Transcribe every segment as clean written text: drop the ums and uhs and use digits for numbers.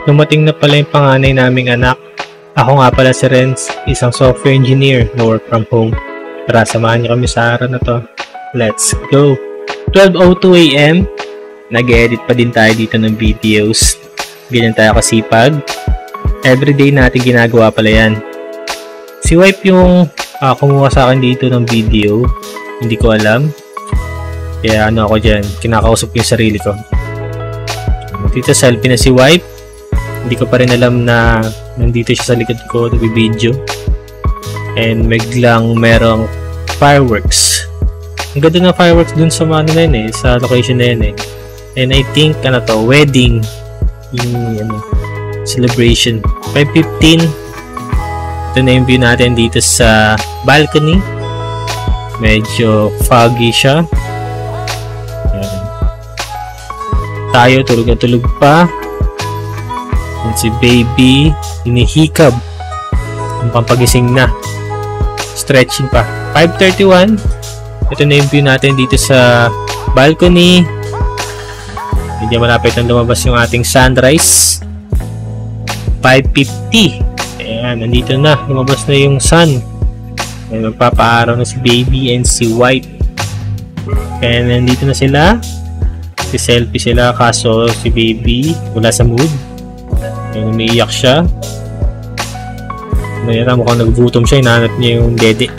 Dumating na pala yung panganay naming anak. Ako nga pala si Renz, isang software engineer na work from home. Tara, samahan niyo kami sa araw na to. Let's go! 12:02 AM, nag-edit pa din tayo dito ng videos. Ganyan tayo kasipag. Everyday natin ginagawa pala yan. Si wife yung kumuha sa akin dito ng video. Hindi ko alam. Kaya ano ako dyan, kinakausap ko yung sarili ko. Dito selfie na si wife. Hindi ko pa rin alam na nandito siya sa likod ko, nag-video. And biglang merong fireworks. Ang ganda ng fireworks dun sa na yun sa location na yun And I think, wedding. Yung celebration. 5:15. Ito na yung view natin dito sa balcony. Medyo foggy siya. Tayo, tulog na tulog pa. And si baby, hinihikab. Ang pampagising na. Stretching pa. 5:31. Ito na yung view natin dito sa balcony. Hindi malapit na lumabas yung ating sunrise. 5:50. Ayan, nandito na. Lumabas na yung sun. Ayan, magpapaaraw na si baby and si wife. Kaya nandito na sila. Si-selfie sila kaso si baby wala sa mood. Ayan, umiiyak siya. Mayroon mukhang nagugutom siya. Hinahanap niya yung dede.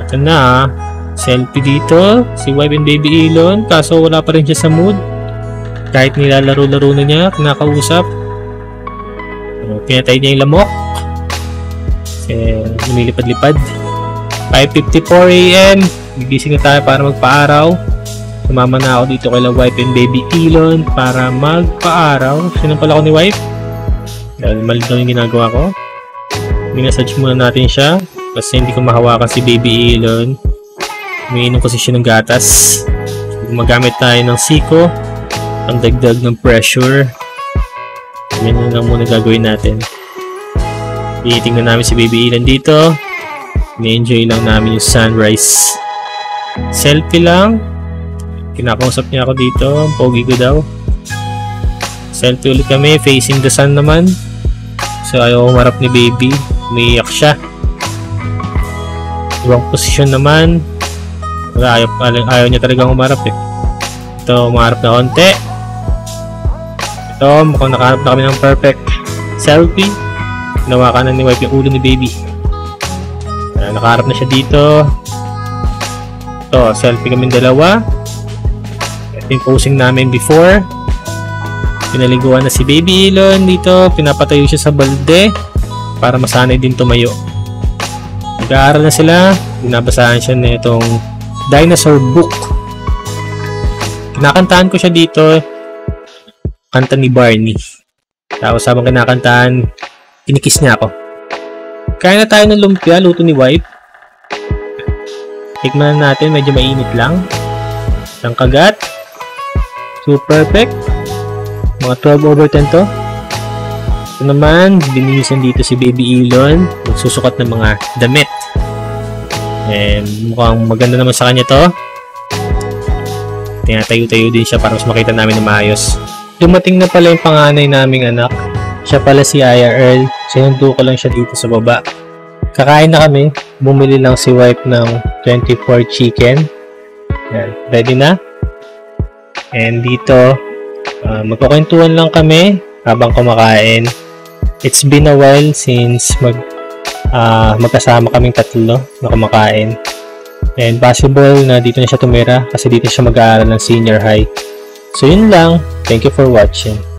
Ito na selfie dito. Si wife and baby Elon. Kaso wala pa rin siya sa mood. Kahit nilalaro-laro na niya. Kinakausap. Pinatay niya yung lamok. Kasi lumilipad-lipad. 5:54 AM. Gigising na tayo para magpa-araw. Sumama na ako dito kay wife and baby Elon para magpa-araw. Sinampal ako ni wife. Dahil mali daw yung ginagawa ko. Minasage muna natin siya. Kasi hindi ko mahawakan si baby Elon. Umiinom kasi siya ng gatas. Gumagamit tayo ng siko. Ang dagdag ng pressure. Yan na lang muna gagawin natin. Tinitingnan namin si baby Elon dito. Ni-enjoy lang namin yung sunrise. Selfie lang. Kinakausap niya ako dito. Ang pogi ko daw. Selfie ulit kami. Facing the sun naman. So ayaw umarap ni baby. Umiiyak siya. Ibang posisyon naman. Ayaw niya talagang umarap Ito, umarap na konti. Ito, mukhang nakaharap na kami ng perfect selfie. Nawakan na ni wife yung ulo ni baby. Nakaharap na siya dito. Ito, selfie kami dalawa. Yung posing namin before. Pinaliguan na si baby Elon dito. Pinapatayo siya sa balde para masanay din tumayo. Nag-aaral na sila. Binabasahan siya na itong dinosaur book. Kinakantahan ko siya dito. Kanta ni Barney. Tapos habang kinakantahan, kinikis niya ako. Kaya na tayo ng lumpia, luto ni wife. Tikman natin, medyo mainit lang. Isang kagat. So perfect. Mga 12/10 to. Ito naman, binihisan dito si baby Elon. Magsusukat ng mga damit. And mukhang maganda naman sa kanya to. Tinatayo-tayo din siya para mas makita namin na maayos. Dumating na pala yung panganay naming anak. Siya pala si Aya Earl. Sinundo ko lang siya dito sa baba. Kakain na kami. Bumili lang si wife ng 24 chicken. Yan. Ready na? And dito, magkukwentuhan lang kami habang kumakain. It's been a while since magkasama kaming tatlo na kumakain. And possible na dito na siya tumira kasi dito siya mag-aaral ng senior high. So yun lang. Thank you for watching.